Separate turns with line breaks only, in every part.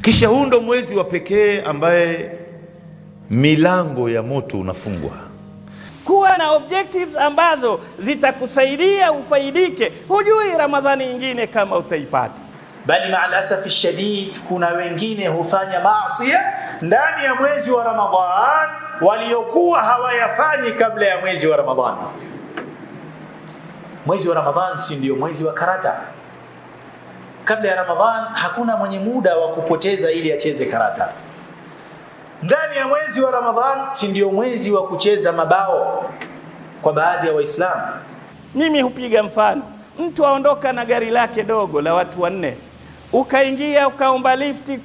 Kisha huu ndo mwezi wa pekee ambaye milango ya moto unafungwa.
Kuwa na objectives ambazo zitakusaidia ufaidike, hujui Ramadhani nyingine kama utaipata.
Bali maalasafi shadid, kuna wengine hufanya maasi ndani ya mwezi wa Ramadhan waliokuwa hawayafanyi kabla ya mwezi wa Ramadhan. Mwezi wa Ramadhan si ndio mwezi wa karata? Kabla ya Ramadhan hakuna mwenye muda wa kupoteza ili acheze karata. Ndani ya mwezi wa Ramadhan si ndio mwezi wa kucheza mabao kwa baadhi ya Waislamu.
Mimi hupiga mfano, mtu aondoka na gari lake dogo la watu 4, ukaingia ukaomba lifti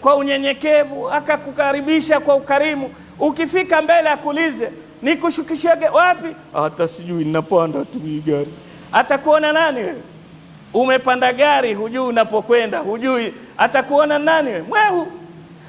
kwa unyenyekevu, akakukaribisha kwa ukarimu. Ukifika mbele akuulize nikushukishage wapi? Hata sijui, ninapanda tu gari. Atakuona nani wewe? Umepanda gari, hujui unapokwenda, hujui atakuona nani wewe? Mwehu.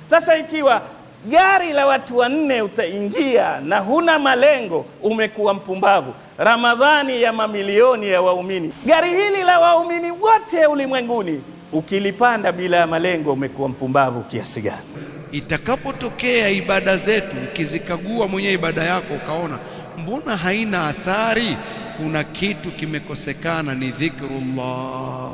Sasa ikiwa gari la watu 4 utaingia na huna malengo, umekuwa mpumbavu. Ramadhani ya mamilioni ya waumini, gari hili la waumini wote ulimwenguni, ukilipanda bila ya malengo, umekuwa mpumbavu kiasi gani?
Itakapotokea ibada zetu, ukizikagua mwenye ibada yako ukaona mbona haina athari, kuna kitu kimekosekana, ni dhikrullah.